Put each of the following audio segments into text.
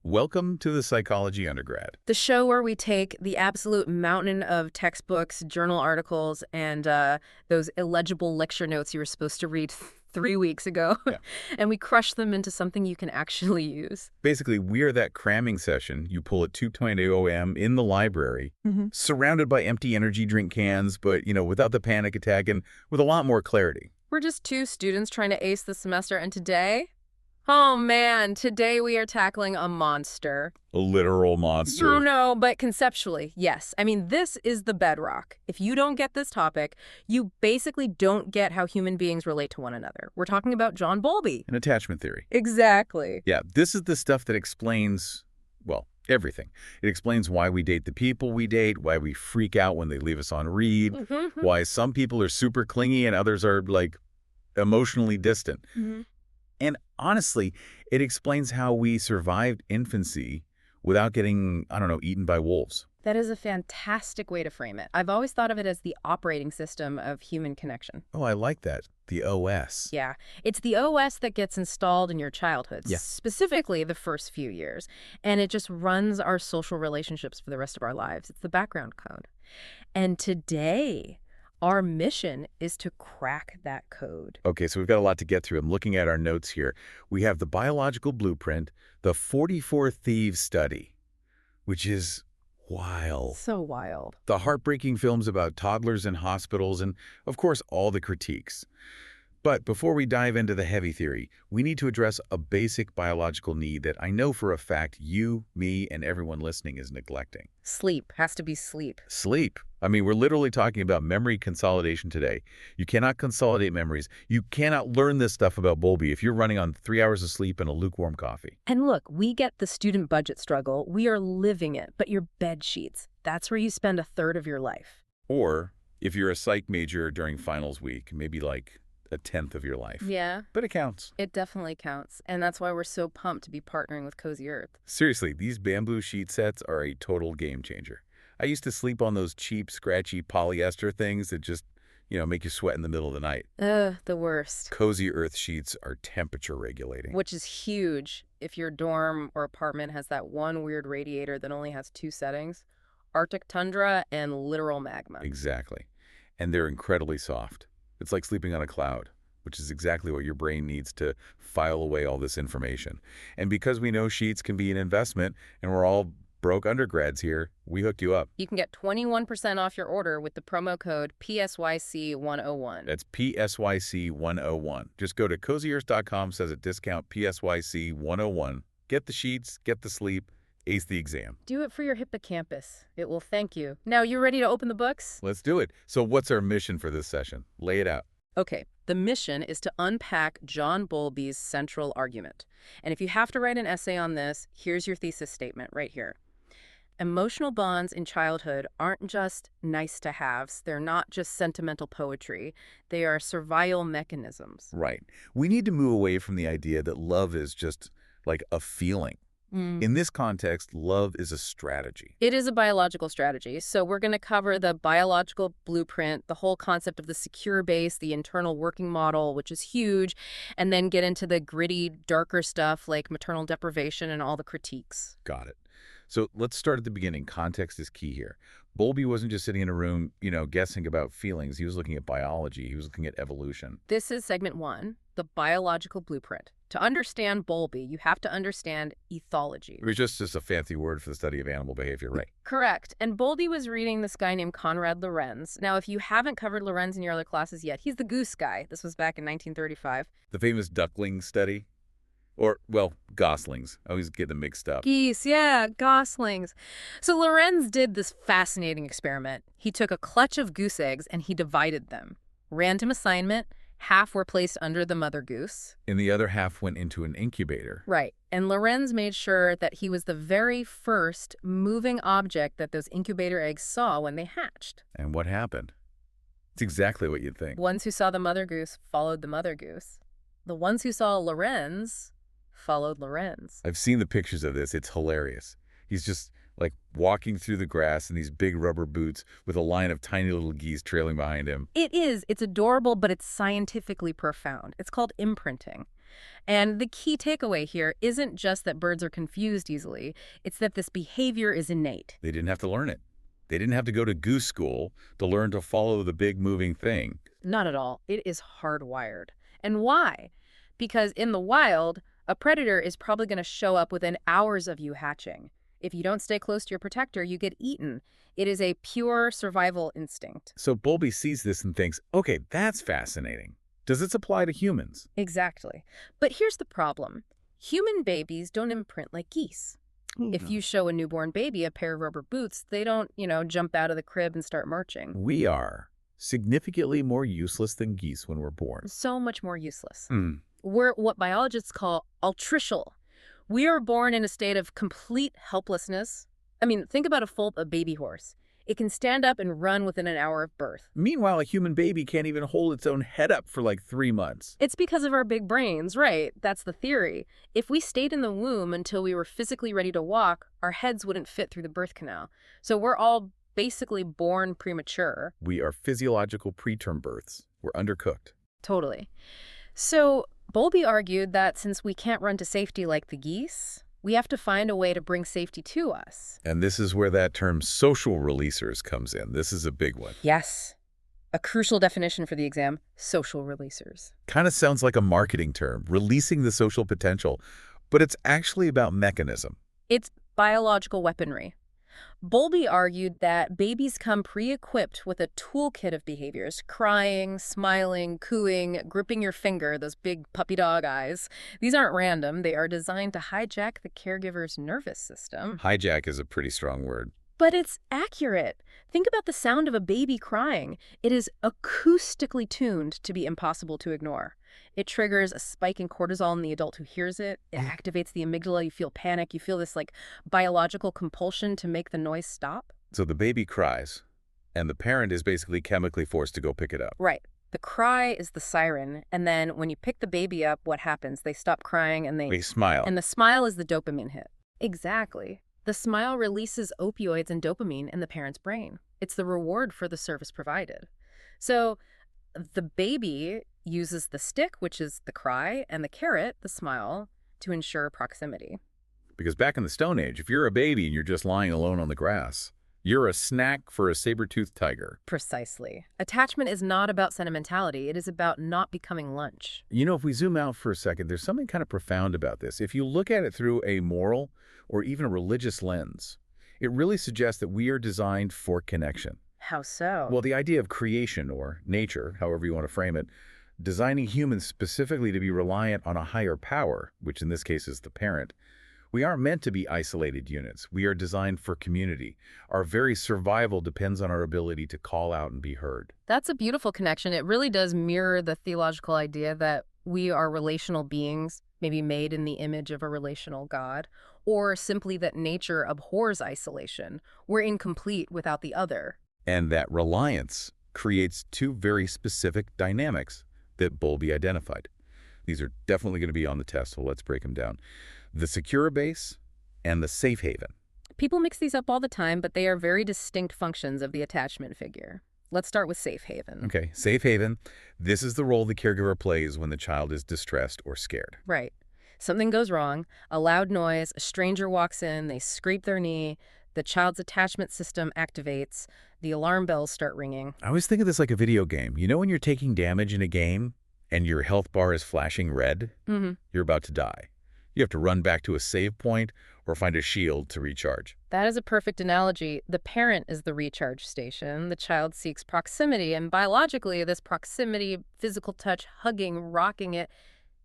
Welcome to the Psychology Undergrad. The show where we take the absolute mountain of textbooks, journal articles, and those illegible lecture notes you were supposed to read 3 weeks ago, Yeah. and we crush them into something you can actually use. Basically, we're that cramming session you pull at 2:20 a.m. in the library, surrounded by empty energy drink cans, but, without the panic attack and with a lot more clarity. We're just two students trying to ace the semester, and today... Oh man, today we are tackling a monster. A literal monster. No, but conceptually, yes. I mean, this is the bedrock. If you don't get this topic, you basically don't get how human beings relate to one another. We're talking about John Bowlby. An attachment theory. Exactly. Yeah, this is the stuff that explains, well, everything. It explains why we date the people we date, why we freak out when they leave us on read, why some people are super clingy and others are, emotionally distant. And honestly, it explains how we survived infancy without getting, eaten by wolves. That is a fantastic way to frame it. I've always thought of it as the operating system of human connection. Oh, I like that. The OS. Yeah. It's the OS that gets installed in your childhood, Yeah. specifically the first few years. And it just runs our social relationships for the rest of our lives. It's the background code. And today, our mission is to crack that code. Okay, so we've got a lot to get through. I'm looking at our notes here. We have the biological blueprint, the 44 Thieves study, which is wild. So wild. The heartbreaking films about toddlers in hospitals, and, of course, all the critiques. But before we dive into the heavy theory, we need to address a basic biological need that I know for a fact you, me, and everyone listening is neglecting. Sleep. Has to be sleep. Sleep. I mean, we're literally talking about memory consolidation today. You cannot consolidate memories. You cannot learn this stuff about Bowlby if you're running on 3 hours of sleep and a lukewarm coffee. And look, we get the student budget struggle. We are living it. But your bed sheets, that's where you spend a third of your life. Or if you're a psych major during finals week, maybe like a tenth of your life. Yeah. But it counts. It definitely counts. And that's why we're so pumped to be partnering with Cozy Earth. Seriously, these bamboo sheet sets are a total game changer. I used to sleep on those cheap, scratchy polyester things that just, make you sweat in the middle of the night. Ugh, the worst. Cozy Earth sheets are temperature regulating. Which is huge if your dorm or apartment has that one weird radiator that only has 2 settings. Arctic tundra and literal magma. Exactly. And they're incredibly soft. It's like sleeping on a cloud, which is exactly what your brain needs to file away all this information. And because we know sheets can be an investment, and we're all broke undergrads here, we hooked you up. You can get 21% off your order with the promo code PSYC101. That's PSYC101. Just go to CozyEarth.com, says at discount PSYC101. Get the sheets, get the sleep, ace the exam. Do it for your hippocampus. It will thank you. Now, you ready to open the books? Let's do it. So what's our mission for this session? Lay it out. Okay, the mission is to unpack John Bowlby's central argument. And if you have to write an essay on this, here's your thesis statement right here. Emotional bonds in childhood aren't just nice-to-haves. They're not just sentimental poetry. They are survival mechanisms. Right. We need to move away from the idea that love is just like a feeling. In this context, love is a strategy. It is a biological strategy. So we're going to cover the biological blueprint, the whole concept of the secure base, the internal working model, which is huge, and then get into the gritty, darker stuff like maternal deprivation and all the critiques. Got it. So let's start at the beginning. Context is key here. Bowlby wasn't just sitting in a room, guessing about feelings. He was looking at biology. He was looking at evolution. This is segment 1, the biological blueprint. To understand Bowlby, you have to understand ethology. It was just a fancy word for the study of animal behavior, right? Correct. And Bowlby was reading this guy named Konrad Lorenz. Now, if you haven't covered Lorenz in your other classes yet, he's the goose guy. This was back in 1935. The famous duckling study? Or, well, goslings. I always get them mixed up. Geese, yeah, goslings. So Lorenz did this fascinating experiment. He took a clutch of goose eggs and he divided them. Random assignment. Half were placed under the mother goose. And the other half went into an incubator. Right. And Lorenz made sure that he was the very first moving object that those incubator eggs saw when they hatched. And what happened? It's exactly what you'd think. Ones who saw the mother goose followed the mother goose. The ones who saw Lorenz followed Lorenz. I've seen the pictures of this. It's hilarious. He's just like walking through the grass in these big rubber boots with a line of tiny little geese trailing behind him. It is. It's adorable, but it's scientifically profound. It's called imprinting. And the key takeaway here isn't just that birds are confused easily, it's that this behavior is innate. They didn't have to learn it. They didn't have to go to goose school to learn to follow the big moving thing. Not at all. It is hardwired. And why? Because in the wild, a predator is probably going to show up within hours of you hatching. If you don't stay close to your protector, you get eaten. It is a pure survival instinct. So Bowlby sees this and thinks, okay, that's fascinating. Does this apply to humans? Exactly. But here's the problem. Human babies don't imprint like geese. If you show a newborn baby a pair of rubber boots, they don't, jump out of the crib and start marching. We are significantly more useless than geese when we're born. So much more useless. We're what biologists call altricial. We are born in a state of complete helplessness. I mean, think about a baby horse. It can stand up and run within an hour of birth. Meanwhile, a human baby can't even hold its own head up for like 3 months. It's because of our big brains, right? That's the theory. If we stayed in the womb until we were physically ready to walk, our heads wouldn't fit through the birth canal. So we're all basically born premature. We are physiological preterm births. We're undercooked. Totally. So Bowlby argued that since we can't run to safety like the geese, we have to find a way to bring safety to us. And this is where that term social releasers comes in. This is a big one. Yes. A crucial definition for the exam, social releasers. Kind of sounds like a marketing term, releasing the social potential, but it's actually about mechanism. It's biological weaponry. Bowlby argued that babies come pre-equipped with a toolkit of behaviors: crying, smiling, cooing, gripping your finger, those big puppy dog eyes. These aren't random. They are designed to hijack the caregiver's nervous system. Hijack is a pretty strong word. But it's accurate. Think about the sound of a baby crying. It is acoustically tuned to be impossible to ignore. It triggers a spike in cortisol in the adult who hears it. It activates the amygdala. You feel panic. You feel this biological compulsion to make the noise stop. So the baby cries, and the parent is basically chemically forced to go pick it up. Right. The cry is the siren, and then when you pick the baby up, what happens? They stop crying and They smile. And the smile is the dopamine hit. Exactly. The smile releases opioids and dopamine in the parent's brain. It's the reward for the service provided. So the baby uses the stick, which is the cry, and the carrot, the smile, to ensure proximity. Because back in the Stone Age, if you're a baby and you're just lying alone on the grass, you're a snack for a saber-toothed tiger. Precisely. Attachment is not about sentimentality. It is about not becoming lunch. If we zoom out for a second, there's something kind of profound about this. If you look at it through a moral or even a religious lens, it really suggests that we are designed for connection. How so? Well, the idea of creation or nature, however you want to frame it, designing humans specifically to be reliant on a higher power, which in this case is the parent. We aren't meant to be isolated units. We are designed for community. Our very survival depends on our ability to call out and be heard. That's a beautiful connection. It really does mirror the theological idea that we are relational beings, maybe made in the image of a relational God, or simply that nature abhors isolation. We're incomplete without the other. And that reliance creates two very specific dynamics that Bowlby identified. These are definitely going to be on the test, so let's break them down. The secure base and the safe haven. People mix these up all the time, but they are very distinct functions of the attachment figure. Let's start with safe haven. Okay, safe haven. This is the role the caregiver plays when the child is distressed or scared. Right. Something goes wrong, a loud noise, a stranger walks in, they scrape their knee, the child's attachment system activates, the alarm bells start ringing. I always think of this like a video game. You know when you're taking damage in a game and your health bar is flashing red? You're about to die. You have to run back to a save point or find a shield to recharge. That is a perfect analogy. The parent is the recharge station. The child seeks proximity, and biologically, this proximity, physical touch, hugging, rocking it,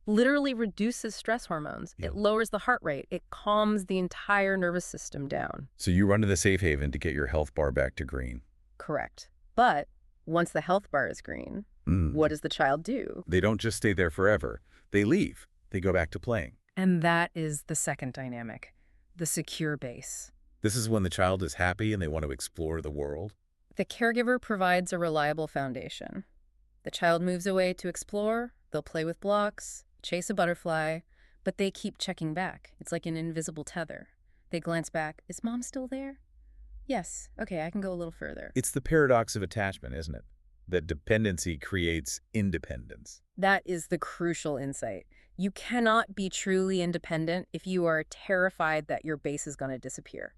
literally reduces stress hormones. It lowers the heart rate. It calms the entire nervous system down. So you run to the safe haven to get your health bar back to green. Correct. But once the health bar is green, what does the child do? They don't just stay there forever. They leave. They go back to playing. And that is the second dynamic, the secure base. This is when the child is happy and they want to explore the world. The caregiver provides a reliable foundation. The child moves away to explore, they'll play with blocks, chase a butterfly, but they keep checking back. It's like an invisible tether. They glance back. Is mom still there? Yes. Okay, I can go a little further. It's the paradox of attachment, isn't it? That dependency creates independence. That is the crucial insight. You cannot be truly independent if you are terrified that your base is going to disappear.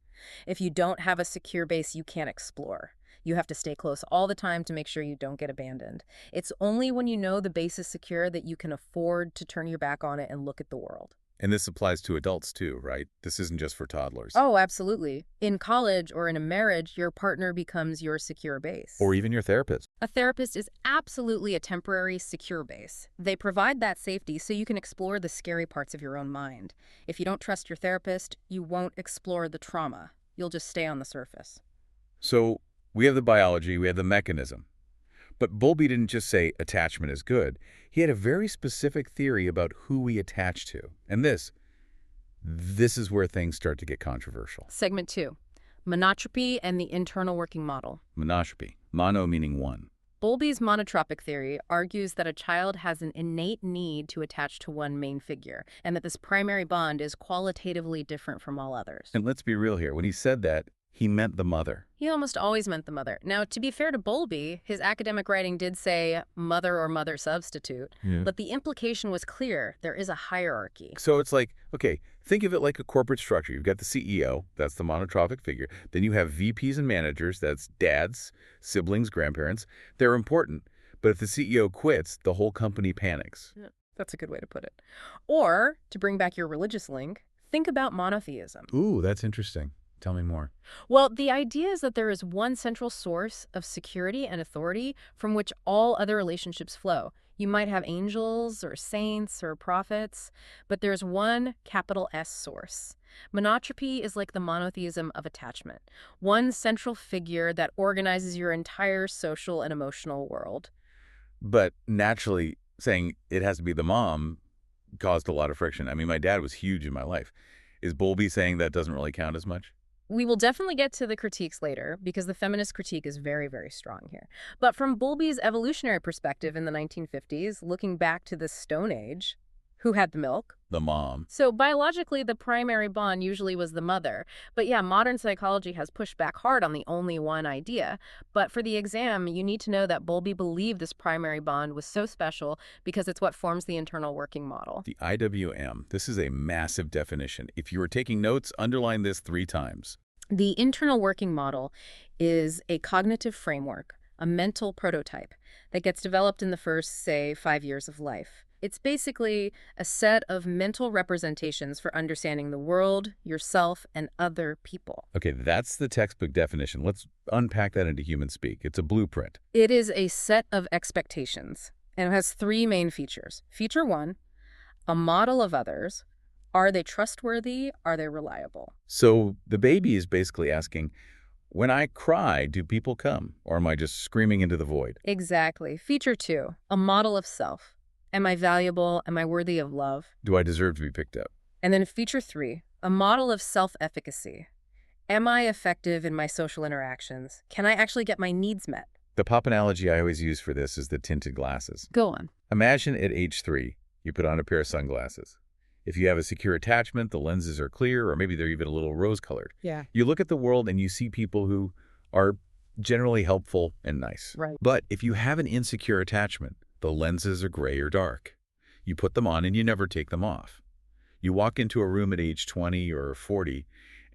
If you don't have a secure base, you can't explore. You have to stay close all the time to make sure you don't get abandoned. It's only when you know the base is secure that you can afford to turn your back on it and look at the world. And this applies to adults too, right? This isn't just for toddlers. Oh, absolutely. In college or in a marriage, your partner becomes your secure base. Or even your therapist. A therapist is absolutely a temporary, secure base. They provide that safety so you can explore the scary parts of your own mind. If you don't trust your therapist, you won't explore the trauma. You'll just stay on the surface. So we have the biology, we have the mechanism. But Bowlby didn't just say attachment is good. He had a very specific theory about who we attach to. And this is where things start to get controversial. Segment 2. Monotropy and the internal working model. Monotropy. Mono meaning one. Bowlby's monotropic theory argues that a child has an innate need to attach to one main figure, and that this primary bond is qualitatively different from all others. And let's be real here. When he said that, he meant the mother. He almost always meant the mother. Now, to be fair to Bowlby, his academic writing did say mother or mother substitute, but the implication was clear. There is a hierarchy. So it's like, okay, think of it like a corporate structure. You've got the CEO, that's the monotropic figure. Then you have VPs and managers, that's dads, siblings, grandparents. They're important, but if the CEO quits, the whole company panics. Yeah, that's a good way to put it. Or, to bring back your religious link, think about monotheism. Ooh, that's interesting. Tell me more. Well, the idea is that there is one central source of security and authority from which all other relationships flow. You might have angels or saints or prophets, but there's one capital S source. Monotropy is like the monotheism of attachment, one central figure that organizes your entire social and emotional world. But naturally, saying it has to be the mom caused a lot of friction. I mean, my dad was huge in my life. Is Bowlby saying that doesn't really count as much? We will definitely get to the critiques later, because the feminist critique is very, very strong here. But from Bowlby's evolutionary perspective in the 1950s, looking back to the Stone Age, who had the milk? The mom. So biologically, the primary bond usually was the mother. But yeah, modern psychology has pushed back hard on the only one idea. But for the exam, you need to know that Bowlby believed this primary bond was so special because it's what forms the internal working model. The IWM. This is a massive definition. If you were taking notes, underline this 3 times. The internal working model is a cognitive framework, a mental prototype that gets developed in the first, say, 5 years of life. It's basically a set of mental representations for understanding the world, yourself, and other people. Okay, that's the textbook definition. Let's unpack that into human speak. It's a blueprint. It is a set of expectations, and it has 3 main features. Feature 1, a model of others. Are they trustworthy? Are they reliable? So the baby is basically asking, when I cry, do people come? Or am I just screaming into the void? Exactly. Feature 2, a model of self. Am I valuable? Am I worthy of love? Do I deserve to be picked up? And then feature 3, a model of self-efficacy. Am I effective in my social interactions? Can I actually get my needs met? The pop analogy I always use for this is the tinted glasses. Go on. Imagine at age 3, you put on a pair of sunglasses. If you have a secure attachment, the lenses are clear, or maybe they're even a little rose-colored. Yeah. You look at the world and you see people who are generally helpful and nice. Right. But if you have an insecure attachment, the lenses are gray or dark. You put them on and you never take them off. You walk into a room at age 20 or 40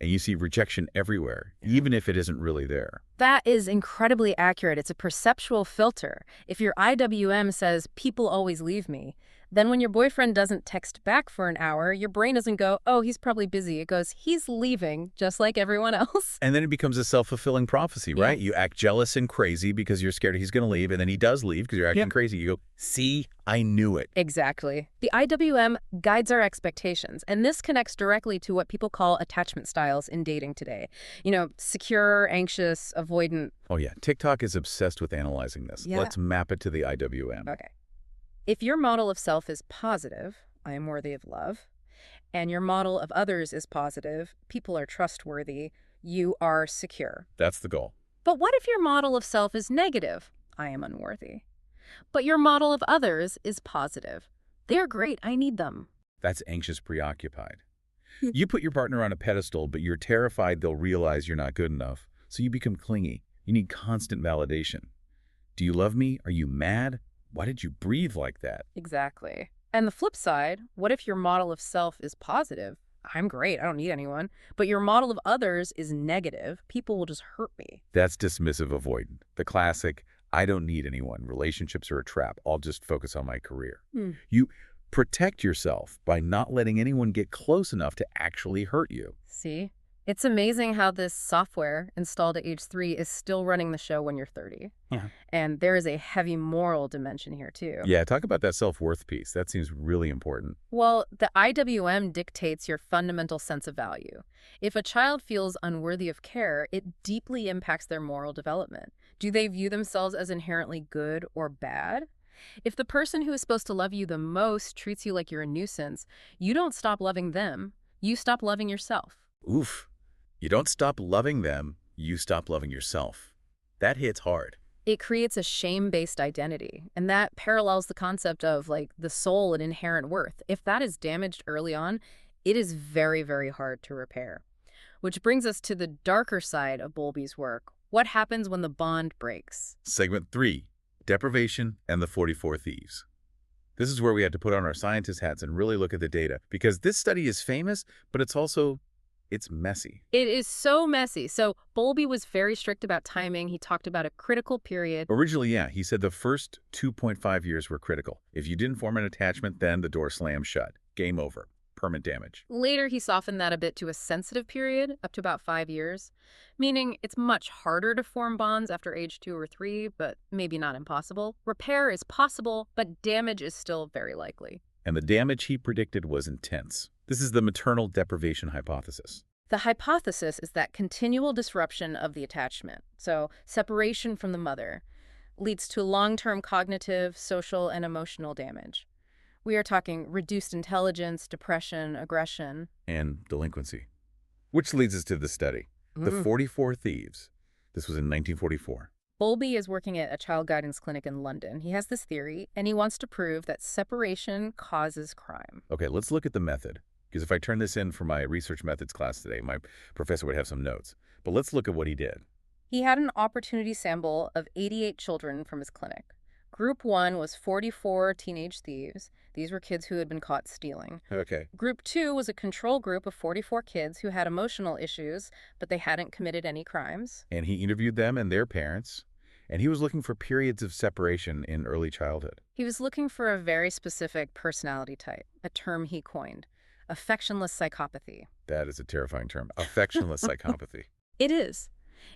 and you see rejection everywhere, even if it isn't really there. That is incredibly accurate. It's a perceptual filter. If your IWM says, people always leave me, then when your boyfriend doesn't text back for an hour, your brain doesn't go, oh, he's probably busy. It goes, he's leaving, just like everyone else. And then it becomes a self-fulfilling prophecy, right? You act jealous and crazy because you're scared he's going to leave, and then he does leave because you're acting crazy. You go, see, I knew it. Exactly. The IWM guides our expectations, and this connects directly to what people call attachment styles in dating today. You know, secure, anxious, avoidant. Oh, yeah. TikTok is obsessed with analyzing this. Yeah. Let's map it to the IWM. Okay. If your model of self is positive, I am worthy of love, and your model of others is positive, people are trustworthy, you are secure. That's the goal. But what if your model of self is negative? I am unworthy. But your model of others is positive. They're great, I need them. That's anxious preoccupied. You put your partner on a pedestal, but you're terrified they'll realize you're not good enough, so you become clingy. You need constant validation. Do you love me? Are you mad? Why did you breathe like that? Exactly. And the flip side, what if your model of self is positive? I'm great, I don't need anyone. But your model of others is negative. People will just hurt me. That's dismissive avoidant. The classic, I don't need anyone. Relationships are a trap. I'll just focus on my career. You protect yourself by not letting anyone get close enough to actually hurt you. See? It's amazing how this software installed at age 3 is still running the show when you're 30. Yeah. And there is a heavy moral dimension here, too. Yeah, talk about that self-worth piece. That seems really important. Well, the IWM dictates your fundamental sense of value. If a child feels unworthy of care, it deeply impacts their moral development. Do they view themselves as inherently good or bad? If the person who is supposed to love you the most treats you like you're a nuisance, you don't stop loving them. You stop loving yourself. Oof. You don't stop loving them, you stop loving yourself. That hits hard. It creates a shame-based identity, and that parallels the concept of, like, the soul and inherent worth. If that is damaged early on, it is very, very hard to repair. Which brings us to the darker side of Bowlby's work. What happens when the bond breaks? Segment 3, Deprivation and the 44 Thieves. This is where we had to put on our scientist hats and really look at the data, because this study is famous, but it's messy. It is so messy. So Bowlby was very strict about timing. He talked about a critical period. Originally, yeah, he said the first 2.5 years were critical. If you didn't form an attachment, then the door slammed shut. Game over. Permanent damage. Later, he softened that a bit to a sensitive period, up to about 5 years, meaning it's much harder to form bonds after age 2 or 3, but maybe not impossible. Repair is possible, but damage is still very likely. And the damage he predicted was intense. This is the maternal deprivation hypothesis. The hypothesis is that continual disruption of the attachment, so separation from the mother, leads to long-term cognitive, social, and emotional damage. We are talking reduced intelligence, depression, aggression. And delinquency. Which leads us to the study. The 44 Thieves. This was in 1944. Bowlby is working at a child guidance clinic in London. He has this theory, and he wants to prove that separation causes crime. Okay, let's look at the method. Because if I turn this in for my research methods class today, my professor would have some notes. But let's look at what he did. He had an opportunity sample of 88 children from his clinic. Group 1 was 44 teenage thieves. These were kids who had been caught stealing. Okay. Group 2 was a control group of 44 kids who had emotional issues, but they hadn't committed any crimes. And he interviewed them and their parents. And he was looking for periods of separation in early childhood. He was looking for a very specific personality type, a term he coined. Affectionless psychopathy. That is a terrifying term. Affectionless psychopathy. It is.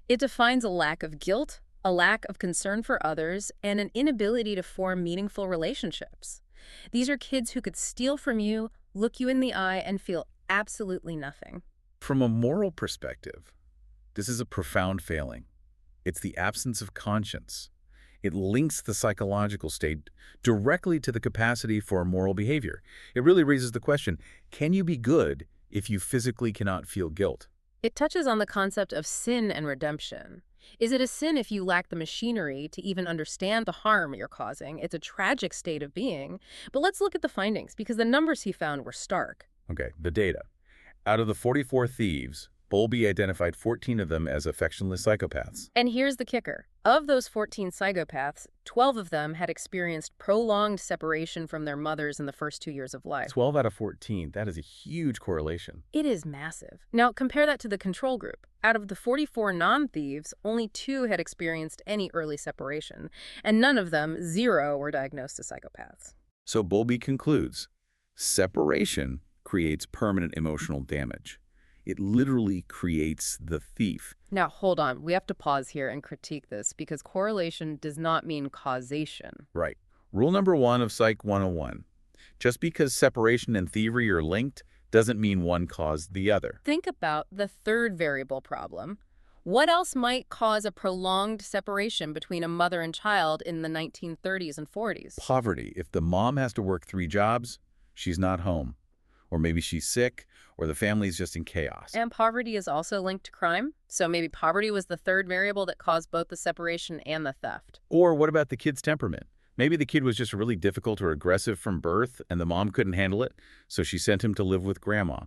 It defines a lack of guilt, a lack of concern for others, and an inability to form meaningful relationships. These are kids who could steal from you, look you in the eye, and feel absolutely nothing. From a moral perspective, this is a profound failing. It's the absence of conscience. It links the psychological state directly to the capacity for moral behavior. It really raises the question, can you be good if you physically cannot feel guilt? It touches on the concept of sin and redemption. Is it a sin if you lack the machinery to even understand the harm you're causing? It's a tragic state of being. But let's look at the findings, because the numbers he found were stark. Okay, the data. Out of the 44 thieves, Bowlby identified 14 of them as affectionless psychopaths. And here's the kicker. Of those 14 psychopaths, 12 of them had experienced prolonged separation from their mothers in the first 2 years of life. 12 out of 14. That is a huge correlation. It is massive. Now, compare that to the control group. Out of the 44 non-thieves, only 2 had experienced any early separation, and none of them, 0, were diagnosed as psychopaths. So Bowlby concludes, separation creates permanent emotional damage. It literally creates the thief. Now, hold on. We have to pause here and critique this, because correlation does not mean causation. Right. Rule number 1 of Psych 101. Just because separation and thievery are linked doesn't mean one caused the other. Think about the third variable problem. What else might cause a prolonged separation between a mother and child in the 1930s and 40s? Poverty. If the mom has to work 3 jobs, she's not home. Or maybe she's sick, or the family's just in chaos. And poverty is also linked to crime? So maybe poverty was the third variable that caused both the separation and the theft. Or what about the kid's temperament? Maybe the kid was just really difficult or aggressive from birth, and the mom couldn't handle it, so she sent him to live with grandma.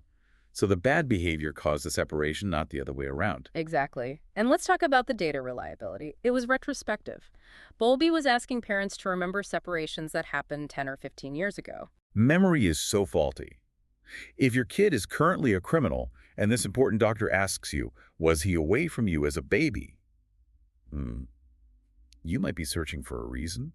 So the bad behavior caused the separation, not the other way around. Exactly. And let's talk about the data reliability. It was retrospective. Bowlby was asking parents to remember separations that happened 10 or 15 years ago. Memory is so faulty. If your kid is currently a criminal and this important doctor asks you, was he away from you as a baby? You might be searching for a reason.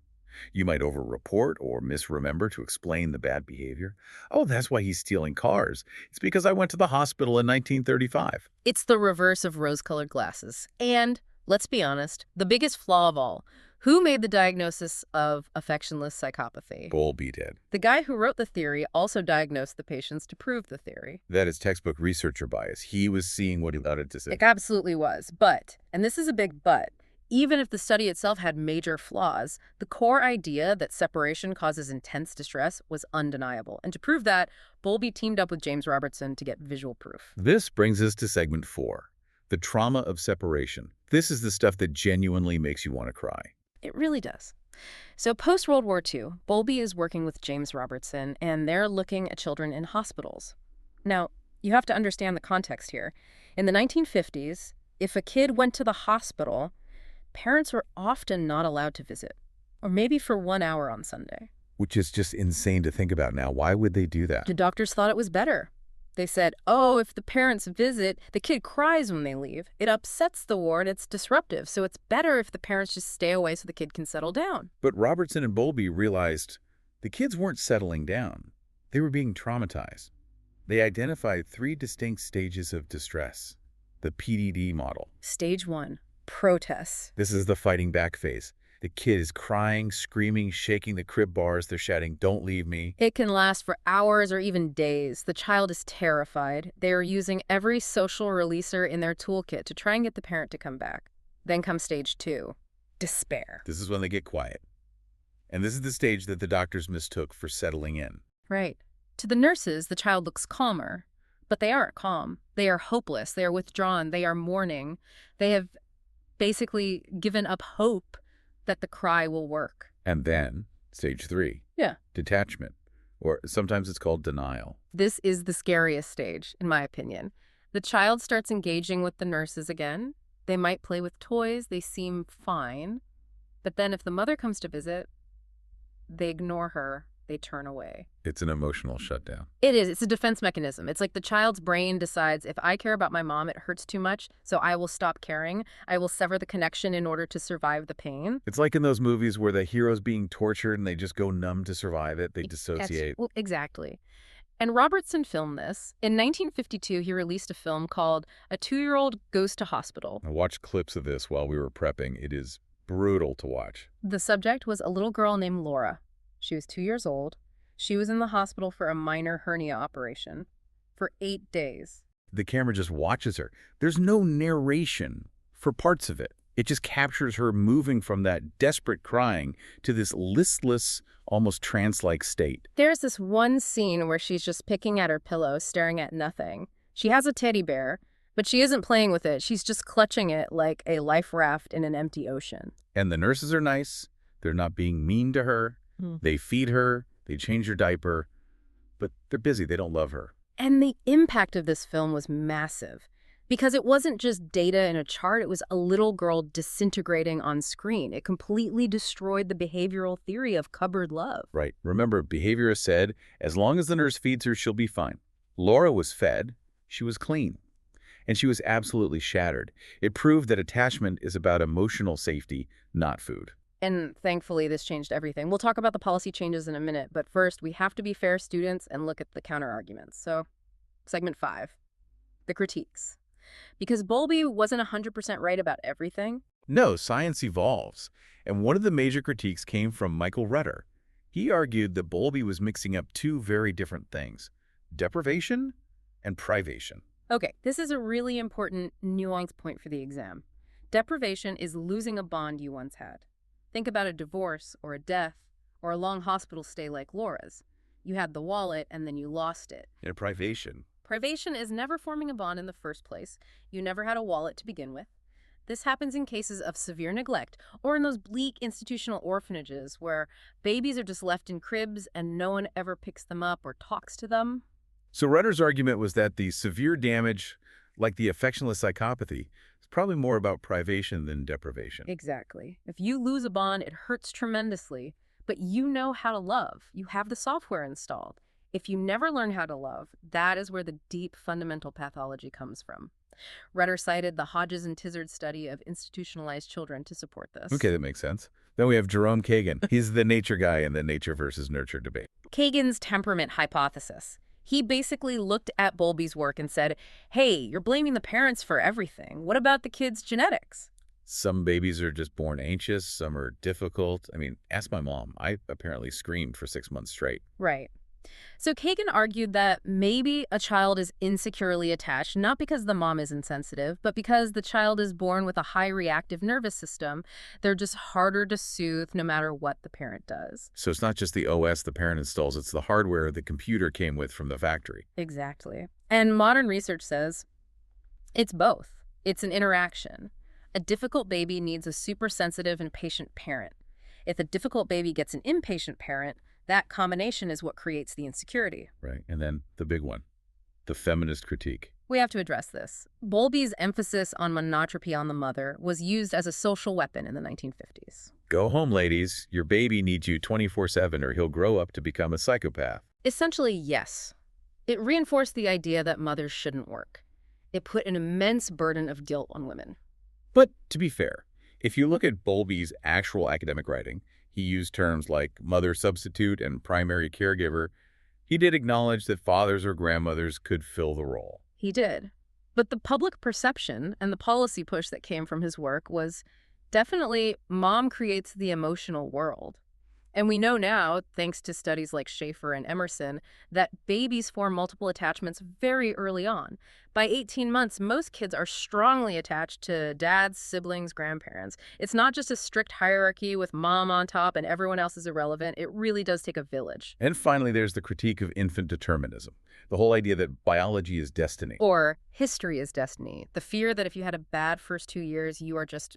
You might over-report or misremember to explain the bad behavior. Oh, that's why he's stealing cars. It's because I went to the hospital in 1935. It's the reverse of rose-colored glasses. And, let's be honest, the biggest flaw of all, who made the diagnosis of affectionless psychopathy? Bowlby did. The guy who wrote the theory also diagnosed the patients to prove the theory. That is textbook researcher bias. He was seeing what he wanted to say. It absolutely was. But, and this is a big but, even if the study itself had major flaws, the core idea that separation causes intense distress was undeniable. And to prove that, Bowlby teamed up with James Robertson to get visual proof. This brings us to segment 4, the trauma of separation. This is the stuff that genuinely makes you want to cry. It really does. So post-World War II, Bowlby is working with James Robertson, and they're looking at children in hospitals. Now, you have to understand the context here. In the 1950s, if a kid went to the hospital, parents were often not allowed to visit, or maybe for 1 hour on Sunday. Which is just insane to think about now. Why would they do that? The doctors thought it was better. They said, oh, if the parents visit, the kid cries when they leave. It upsets the ward, it's disruptive, so it's better if the parents just stay away so the kid can settle down. But Robertson and Bowlby realized the kids weren't settling down. They were being traumatized. They identified 3 distinct stages of distress. The PDD model. Stage 1. Protests. This is the fighting back phase. The kid is crying, screaming, shaking the crib bars. They're shouting, "Don't leave me." It can last for hours or even days. The child is terrified. They are using every social releaser in their toolkit to try and get the parent to come back. Then comes stage 2. Despair. This is when they get quiet. And this is the stage that the doctors mistook for settling in. Right. To the nurses, the child looks calmer. But they aren't calm. They are hopeless. They are withdrawn. They are mourning. They have basically given up hope that the cry will work. And then, stage 3. Yeah. Detachment. Or sometimes it's called denial. This is the scariest stage, in my opinion. The child starts engaging with the nurses again. They might play with toys. They seem fine. But then if the mother comes to visit, they ignore her. They turn away. It's an emotional shutdown. It is. It's a defense mechanism. It's like the child's brain decides, if I care about my mom, it hurts too much, so I will stop caring. I will sever the connection in order to survive the pain. It's like in those movies where the hero's being tortured and they just go numb to survive it. They dissociate. Well, exactly. And Robertson filmed this. In 1952, he released a film called A 2-Year-Old Goes to Hospital. I watched clips of this while we were prepping. It is brutal to watch. The subject was a little girl named Laura. She was 2 years old. She was in the hospital for a minor hernia operation for 8 days. The camera just watches her. There's no narration for parts of it. It just captures her moving from that desperate crying to this listless, almost trance-like state. There's this one scene where she's just picking at her pillow, staring at nothing. She has a teddy bear, but she isn't playing with it. She's just clutching it like a life raft in an empty ocean. And the nurses are nice. They're not being mean to her. They feed her, they change her diaper, but they're busy. They don't love her. And the impact of this film was massive because it wasn't just data in a chart. It was a little girl disintegrating on screen. It completely destroyed the behavioral theory of cupboard love. Right. Remember, behaviorists said, as long as the nurse feeds her, she'll be fine. Laura was fed. She was clean. And she was absolutely shattered. It proved that attachment is about emotional safety, not food. And thankfully, this changed everything. We'll talk about the policy changes in a minute, but first, we have to be fair students and look at the counter-arguments. So, segment 5, the critiques. Because Bowlby wasn't 100% right about everything. No, science evolves. And one of the major critiques came from Michael Rudder. He argued that Bowlby was mixing up 2 very different things, deprivation and privation. Okay, this is a really important nuanced point for the exam. Deprivation is losing a bond you once had. Think about a divorce or a death or a long hospital stay like Laura's. You had the wallet and then you lost it. And privation. Privation is never forming a bond in the first place. You never had a wallet to begin with. This happens in cases of severe neglect or in those bleak institutional orphanages where babies are just left in cribs and no one ever picks them up or talks to them. So Rudder's argument was that the severe damage, like the affectionless psychopathy, probably more about privation than deprivation. Exactly. If you lose a bond, it hurts tremendously, but you know how to love. You have the software installed. If you never learn how to love, that is where the deep fundamental pathology comes from. Rutter cited the Hodges and Tizard study of institutionalized children to support this. Okay, that makes sense. Then we have Jerome Kagan. He's the nature guy in the nature versus nurture debate. Kagan's temperament hypothesis. He basically looked at Bowlby's work and said, hey, you're blaming the parents for everything. What about the kids' genetics? Some babies are just born anxious. Some are difficult. I mean, ask my mom. I apparently screamed for 6 months straight. Right. So Kagan argued that maybe a child is insecurely attached, not because the mom is insensitive, but because the child is born with a high reactive nervous system. They're just harder to soothe no matter what the parent does. So it's not just the OS the parent installs, it's the hardware the computer came with from the factory. Exactly. And modern research says it's both. It's an interaction. A difficult baby needs a super sensitive and patient parent. If a difficult baby gets an impatient parent, that combination is what creates the insecurity. Right. And then the big one, the feminist critique. We have to address this. Bowlby's emphasis on monotropy on the mother was used as a social weapon in the 1950s. Go home, ladies. Your baby needs you 24/7 or he'll grow up to become a psychopath. Essentially, yes. It reinforced the idea that mothers shouldn't work. It put an immense burden of guilt on women. But to be fair, if you look at Bowlby's actual academic writing, he used terms like mother substitute and primary caregiver. He did acknowledge that fathers or grandmothers could fill the role. He did. But the public perception and the policy push that came from his work was definitely mom creates the emotional world. And we know now, thanks to studies like Schaefer and Emerson, that babies form multiple attachments very early on. By 18 months, most kids are strongly attached to dads, siblings, grandparents. It's not just a strict hierarchy with mom on top and everyone else is irrelevant. It really does take a village. And finally, there's the critique of infant determinism, the whole idea that biology is destiny. Or history is destiny, the fear that if you had a bad first 2 years, you are just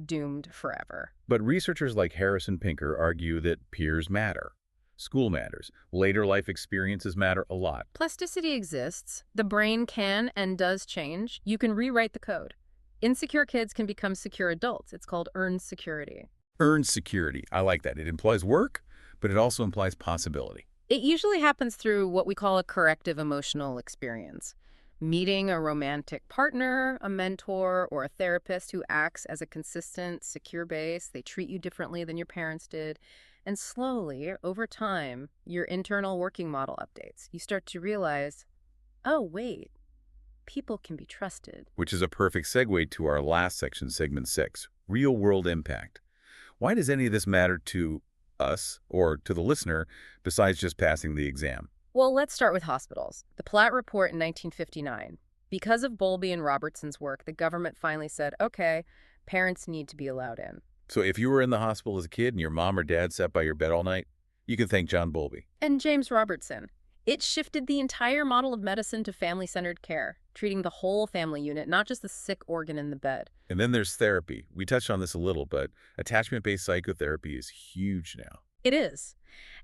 doomed forever. But researchers like Harris and Pinker argue that peers matter. School matters. Later life experiences matter a lot. Plasticity exists. The brain can and does change. You can rewrite the code. Insecure kids can become secure adults. It's called earned security. Earned security. I like that. It implies work, but it also implies possibility. It usually happens through what we call a corrective emotional experience. Meeting a romantic partner, a mentor, or a therapist who acts as a consistent, secure base. They treat you differently than your parents did. And slowly, over time, your internal working model updates. You start to realize, oh, wait, people can be trusted. Which is a perfect segue to our last section, segment 6, real-world impact. Why does any of this matter to us or to the listener besides just passing the exam? Well, let's start with hospitals. The Platt Report in 1959. Because of Bowlby and Robertson's work, the government finally said, okay, parents need to be allowed in. So if you were in the hospital as a kid and your mom or dad sat by your bed all night, you can thank John Bowlby. And James Robertson. It shifted the entire model of medicine to family-centered care, treating the whole family unit, not just the sick organ in the bed. And then there's therapy. We touched on this a little, but attachment-based psychotherapy is huge now. It is.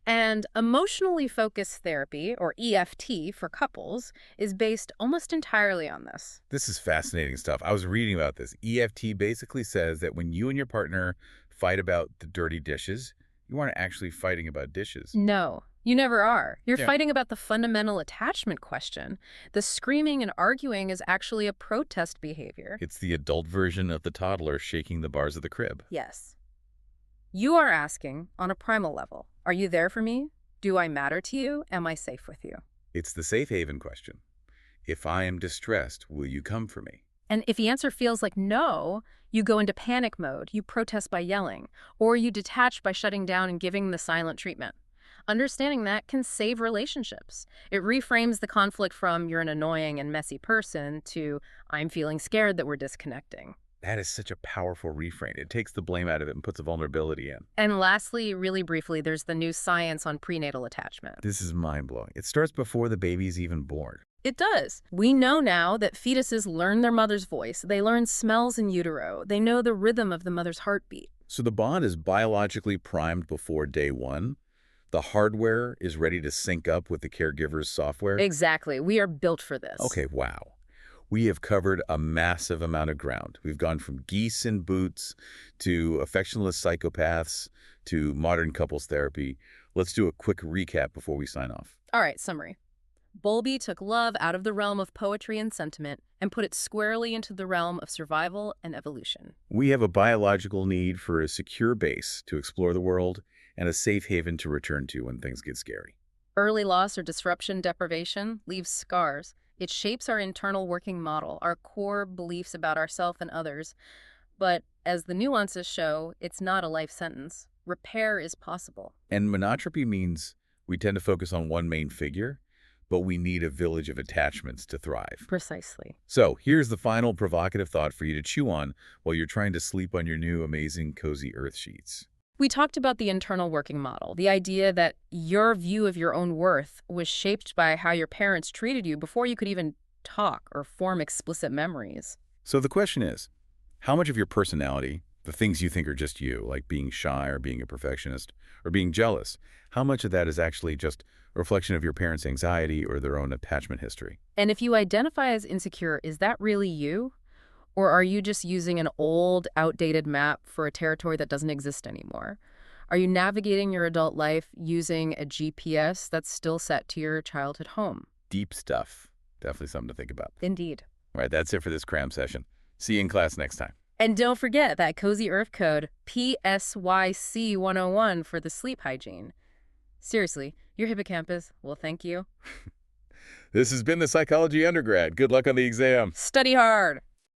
And emotionally focused therapy, or EFT for couples, is based almost entirely on this. This is fascinating stuff. I was reading about this. EFT basically says that when you and your partner fight about the dirty dishes, you aren't actually fighting about dishes. No, you never are. You're fighting about the fundamental attachment question. The screaming and arguing is actually a protest behavior. It's the adult version of the toddler shaking the bars of the crib. Yes. You are asking, on a primal level, are you there for me? Do I matter to you? Am I safe with you? It's the safe haven question. If I am distressed, will you come for me? And if the answer feels like no, you go into panic mode, you protest by yelling, or you detach by shutting down and giving the silent treatment. Understanding that can save relationships. It reframes the conflict from you're an annoying and messy person to I'm feeling scared that we're disconnecting. That is such a powerful reframe. It takes the blame out of it and puts a vulnerability in. And lastly, really briefly, there's the new science on prenatal attachment. This is mind-blowing. It starts before the baby's even born. It does. We know now that fetuses learn their mother's voice. They learn smells in utero. They know the rhythm of the mother's heartbeat. So the bond is biologically primed before day one. The hardware is ready to sync up with the caregiver's software. Exactly. We are built for this. Okay, wow. We have covered a massive amount of ground. We've gone from geese in boots to affectionless psychopaths to modern couples therapy. Let's do a quick recap before we sign off. All right, summary. Bowlby took love out of the realm of poetry and sentiment and put it squarely into the realm of survival and evolution. We have a biological need for a secure base to explore the world and a safe haven to return to when things get scary. Early loss or disruption deprivation leaves scars. It shapes our internal working model, our core beliefs about ourselves and others. But as the nuances show, it's not a life sentence. Repair is possible. And monotropy means we tend to focus on one main figure, but we need a village of attachments to thrive. Precisely. So here's the final provocative thought for you to chew on while you're trying to sleep on your new amazing cozy earth sheets. We talked about the internal working model, the idea that your view of your own worth was shaped by how your parents treated you before you could even talk or form explicit memories. So the question is, how much of your personality, the things you think are just you, like being shy or being a perfectionist or being jealous, how much of that is actually just a reflection of your parents' anxiety or their own attachment history? And if you identify as insecure, is that really you? Or are you just using an old, outdated map for a territory that doesn't exist anymore? Are you navigating your adult life using a GPS that's still set to your childhood home? Deep stuff. Definitely something to think about. Indeed. All right, that's it for this cram session. See you in class next time. And don't forget that Cozy Earth code PSYC 101 for the sleep hygiene. Seriously, your hippocampus will thank you. This has been the Psychology Undergrad. Good luck on the exam. Study hard.